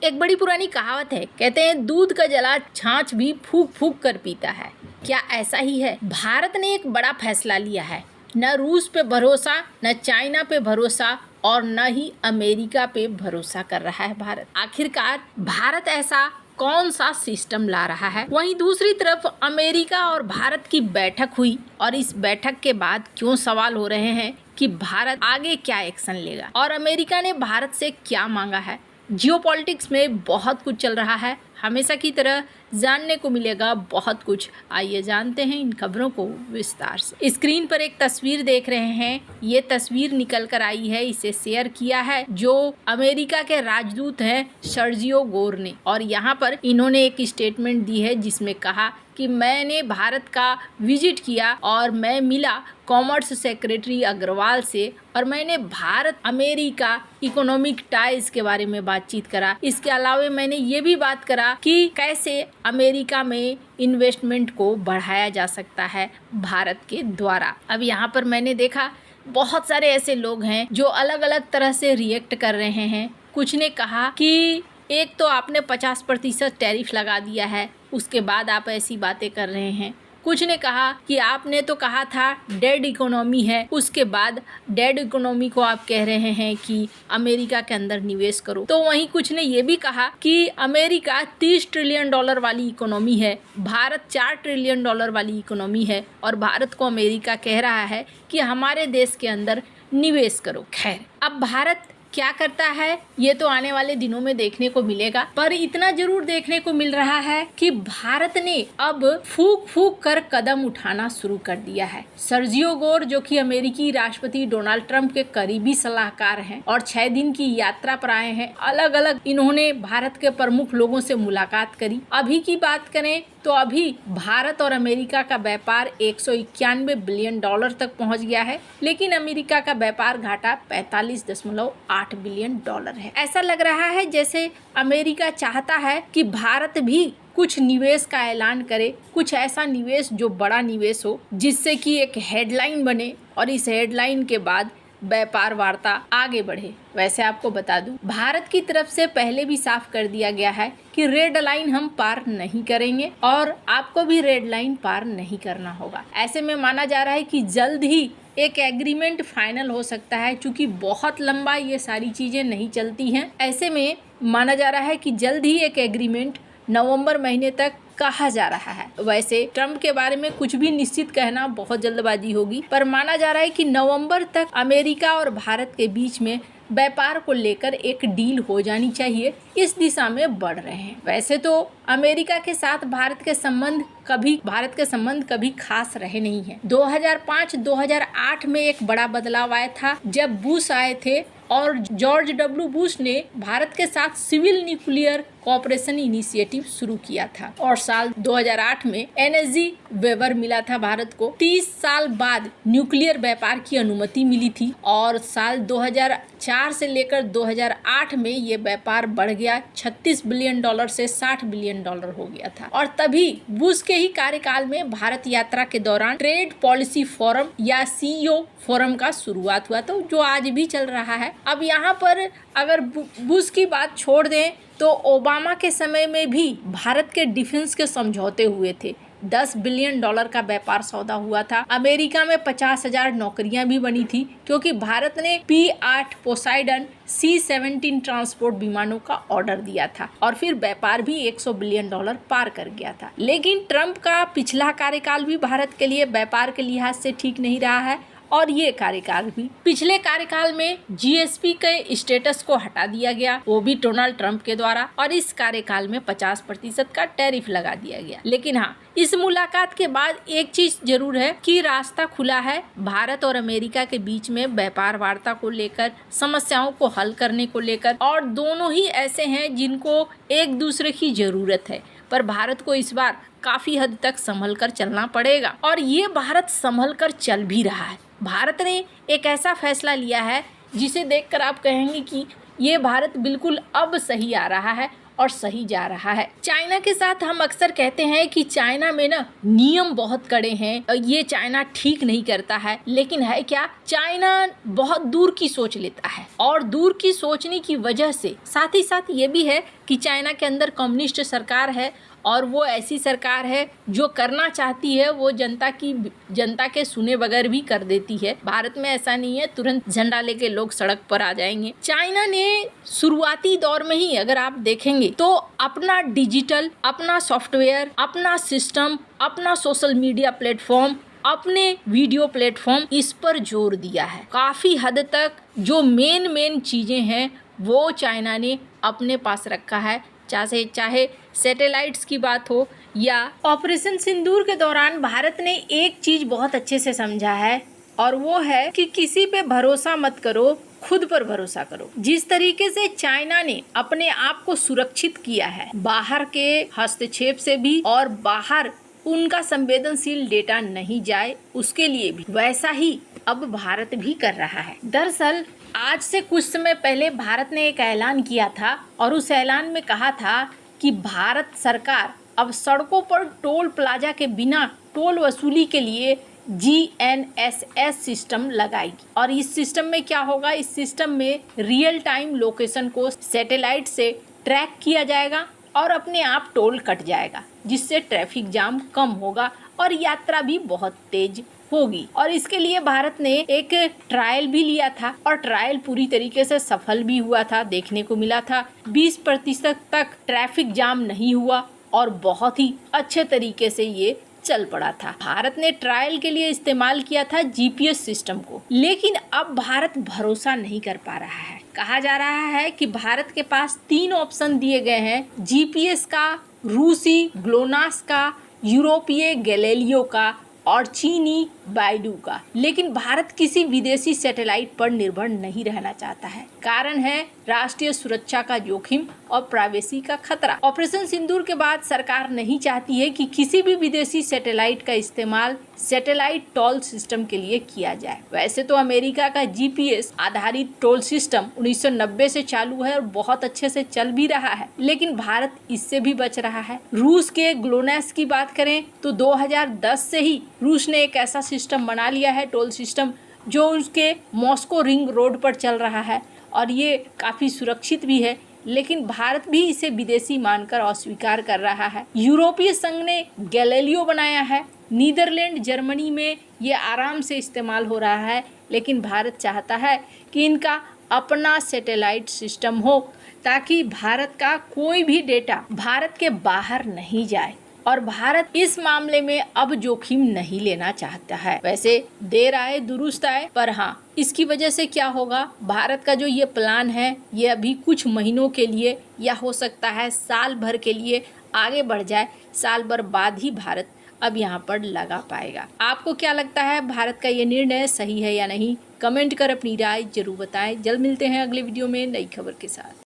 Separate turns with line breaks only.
एक बड़ी पुरानी कहावत है, कहते हैं दूध का जला छाछ भी फूक फूक कर पीता है। क्या ऐसा ही है? भारत ने एक बड़ा फैसला लिया है। न रूस पे भरोसा, न चाइना पे भरोसा और न ही अमेरिका पे भरोसा कर रहा है भारत। आखिरकार भारत ऐसा कौन सा सिस्टम ला रहा है? वहीं दूसरी तरफ अमेरिका और भारत की बैठक हुई और इस बैठक के बाद क्यों सवाल हो रहे हैं कि भारत आगे क्या एक्शन लेगा और अमेरिका ने भारत से क्या मांगा है। जियोपॉलिटिक्स में बहुत कुछ चल रहा है, हमेशा की तरह जानने को मिलेगा बहुत कुछ। आइए जानते हैं इन खबरों को विस्तार से। स्क्रीन पर एक तस्वीर देख रहे हैं, ये तस्वीर निकल कर आई है, इसे शेयर किया है जो अमेरिका के राजदूत हैं सर्जियो गोर ने, और यहाँ पर इन्होंने एक स्टेटमेंट दी है जिसमें कहा कि मैंने भारत का विजिट किया और मैं मिला कॉमर्स सेक्रेटरी अग्रवाल से और मैंने भारत अमेरिका इकोनॉमिक टाइज के बारे में बातचीत करा। इसके अलावा मैंने ये भी बात करा कि कैसे अमेरिका में इन्वेस्टमेंट को बढ़ाया जा सकता है भारत के द्वारा। अब यहाँ पर मैंने देखा बहुत सारे ऐसे लोग हैं जो अलग अलग तरह से रिएक्ट कर रहे हैं। कुछ ने कहा कि एक तो आपने 50% टैरिफ लगा दिया है, उसके बाद आप ऐसी बातें कर रहे हैं। कुछ ने कहा कि आपने तो कहा था डेड इकोनॉमी है, उसके बाद डेड इकोनॉमी को आप कह रहे हैं कि अमेरिका के अंदर निवेश करो। तो वहीं कुछ ने ये भी कहा कि अमेरिका $30 ट्रिलियन वाली इकोनॉमी है, भारत $4 ट्रिलियन वाली इकोनॉमी है और भारत को अमेरिका कह रहा है कि हमारे देश के अंदर निवेश करो। खैर, अब भारत क्या करता है ये तो आने वाले दिनों में देखने को मिलेगा, पर इतना जरूर देखने को मिल रहा है कि भारत ने अब फूक फूक कर कदम उठाना शुरू कर दिया है। सर्जियो गोर जो कि अमेरिकी राष्ट्रपति डोनाल्ड ट्रंप के करीबी सलाहकार हैं और 6 दिन की यात्रा पर आए हैं, अलग अलग इन्होंने भारत के प्रमुख लोगों से मुलाकात करी। अभी की बात करें तो अभी भारत और अमेरिका का व्यापार $191 बिलियन तक पहुंच गया है, लेकिन अमेरिका का व्यापार घाटा $45.8 बिलियन है। ऐसा लग रहा है जैसे अमेरिका चाहता है कि भारत भी कुछ निवेश का ऐलान करे, कुछ ऐसा निवेश जो बड़ा निवेश हो, जिससे कि एक हेडलाइन बने और इस हेडलाइन के बाद व्यापार वार्ता आगे बढ़े। वैसे आपको बता दूं, भारत की तरफ से पहले भी साफ कर दिया गया है कि रेड लाइन हम पार नहीं करेंगे और आपको भी रेड लाइन पार नहीं करना होगा। ऐसे में माना जा रहा है कि जल्द ही एक एग्रीमेंट फाइनल हो सकता है, क्योंकि बहुत लंबा ये सारी चीजें नहीं चलती हैं। ऐसे में माना जा रहा है कि जल्द ही एक एग्रीमेंट नवंबर महीने तक कहा जा रहा है। वैसे ट्रंप के बारे में कुछ भी निश्चित कहना बहुत जल्दबाजी होगी, पर माना जा रहा है कि नवंबर तक अमेरिका और भारत के बीच में व्यापार को लेकर एक डील हो जानी चाहिए। इस दिशा में बढ़ रहे हैं। वैसे तो अमेरिका के साथ भारत के संबंध कभी खास रहे नहीं हैं। 2005-2008 में एक बड़ा बदलाव आया था जब बुश आए थे और जॉर्ज डब्ल्यू बुश ने भारत के साथ सिविल न्यूक्लियर कोऑपरेशन इनिशिएटिव शुरू किया था और साल 2008 में एनएसजी वेवर मिला था भारत को। 30 साल बाद न्यूक्लियर व्यापार की अनुमति मिली थी और साल 2004 से लेकर 2008 में ये व्यापार बढ़ गया, $36 बिलियन से $60 बिलियन हो गया था। और तभी बुश के ही कार्यकाल में भारत यात्रा के दौरान ट्रेड पॉलिसी फोरम या सीईओ फोरम का शुरुआत हुआ, तो जो आज भी चल रहा है। अब यहाँ पर अगर बुश की बात छोड़ दें तो ओबामा के समय में भी भारत के डिफेंस के समझौते हुए थे। $10 बिलियन का व्यापार सौदा हुआ था। अमेरिका में 50,000 नौकरियां भी बनी थी, क्योंकि भारत ने P-8 पोसाइडन C-17 ट्रांसपोर्ट विमानों का ऑर्डर दिया था और फिर व्यापार भी $100 बिलियन पार कर गया था। लेकिन ट्रंप का पिछला कार्यकाल भी भारत के लिए व्यापार के लिहाज से ठीक नहीं रहा है और ये कार्यकाल भी। पिछले कार्यकाल में जीएसपी के स्टेटस को हटा दिया गया, वो भी डोनाल्ड ट्रंप के द्वारा, और इस कार्यकाल में 50% का टैरिफ लगा दिया गया। लेकिन हाँ, इस मुलाकात के बाद एक चीज जरूर है कि रास्ता खुला है भारत और अमेरिका के बीच में व्यापार वार्ता को लेकर, समस्याओं को हल करने को लेकर, और दोनों ही ऐसे हैं जिनको एक दूसरे की जरूरत है। पर भारत को इस बार काफी हद तक संभल कर चलना पड़ेगा और ये भारत संभल कर चल भी रहा है। भारत ने एक ऐसा फैसला लिया है जिसे देखकर आप कहेंगे कि ये भारत बिल्कुल अब सही आ रहा है और सही जा रहा है। चाइना के साथ हम अक्सर कहते हैं कि चाइना में ना नियम बहुत कड़े हैं, ये चाइना ठीक नहीं करता है, लेकिन है क्या, चाइना बहुत दूर की सोच लेता है और दूर की सोचने की वजह से साथ ही साथ ये भी है कि चाइना के अंदर कम्युनिस्ट सरकार है और वो ऐसी सरकार है जो करना चाहती है वो जनता के सुने बगैर भी कर देती है। भारत में ऐसा नहीं है तुरंत झंडा लेके लोग सड़क पर आ जाएंगे। चाइना ने शुरुआती दौर में ही अगर आप देखेंगे तो अपना डिजिटल, अपना सॉफ्टवेयर, अपना सिस्टम, अपना सोशल मीडिया प्लेटफॉर्म, अपने वीडियो प्लेटफॉर्म, इस पर जोर दिया है। काफी हद तक जो मेन चीजें हैं वो चाइना ने अपने पास रखा है, चाहे सैटेलाइट्स की बात हो या ऑपरेशन सिंदूर के दौरान भारत ने एक चीज बहुत अच्छे से समझा है और वो है कि किसी पे भरोसा मत करो, खुद पर भरोसा करो। जिस तरीके से चाइना ने अपने आप को सुरक्षित किया है बाहर के हस्तक्षेप से भी और बाहर उनका संवेदनशील डेटा नहीं जाए उसके लिए भी, वैसा ही अब भारत भी कर रहा है। दरअसल आज से कुछ समय पहले भारत ने एक ऐलान किया था और उस ऐलान में कहा था कि भारत सरकार अब सड़कों पर टोल प्लाजा के बिना टोल वसूली के लिए GNSS सिस्टम लगाएगी। और इस सिस्टम में क्या होगा, इस सिस्टम में रियल टाइम लोकेशन को सैटेलाइट से ट्रैक किया जाएगा और अपने आप टोल कट जाएगा, जिससे ट्रैफिक जाम कम होगा और यात्रा भी बहुत तेज होगी। और इसके लिए भारत ने एक ट्रायल भी लिया था और ट्रायल पूरी तरीके से सफल भी हुआ था। देखने को मिला था 20% तक ट्रैफिक जाम नहीं हुआ और बहुत ही अच्छे तरीके से ये चल पड़ा था। भारत ने ट्रायल के लिए इस्तेमाल किया था GPS सिस्टम को, लेकिन अब भारत भरोसा नहीं कर पा रहा है। कहा जा रहा है कि भारत के पास 3 ऑप्शन दिए गए हैं, GPS का, रूसी ग्लोनास का, यूरोपीय गैलीलियो का और चीनी बाइडू का। लेकिन भारत किसी विदेशी सैटेलाइट पर निर्भर नहीं रहना चाहता है। कारण है राष्ट्रीय सुरक्षा का जोखिम और प्राइवेसी का खतरा। ऑपरेशन सिंदूर के बाद सरकार नहीं चाहती है कि किसी भी विदेशी सैटेलाइट का इस्तेमाल सैटेलाइट टोल सिस्टम के लिए किया जाए। वैसे तो अमेरिका का GPS आधारित टोल सिस्टम 1990 से चालू है और बहुत अच्छे से चल भी रहा है, लेकिन भारत इससे भी बच रहा है। रूस के ग्लोनास की बात करें तो 2010 से ही रूस ने एक ऐसा सिस्टम बना लिया है, टोल सिस्टम, जो उसके मॉस्को रिंग रोड पर चल रहा है और ये काफ़ी सुरक्षित भी है, लेकिन भारत भी इसे विदेशी मानकर अस्वीकार कर रहा है। यूरोपीय संघ ने गैलीलियो बनाया है, नीदरलैंड, जर्मनी में ये आराम से इस्तेमाल हो रहा है, लेकिन भारत चाहता है कि इनका अपना सैटेलाइट सिस्टम हो ताकि भारत का कोई भी डेटा भारत के बाहर नहीं जाए। और भारत इस मामले में अब जोखिम नहीं लेना चाहता है। वैसे देर आए दुरुस्त आए, पर हाँ, इसकी वजह से क्या होगा, भारत का जो ये प्लान है ये अभी कुछ महीनों के लिए या हो सकता है साल भर के लिए आगे बढ़ जाए। साल भर बाद ही भारत अब यहाँ पर लगा पाएगा। आपको क्या लगता है, भारत का ये निर्णय सही है या नहीं? कमेंट कर अपनी राय जरूर बताएं। जल्द मिलते हैं अगले वीडियो में नई खबर के साथ।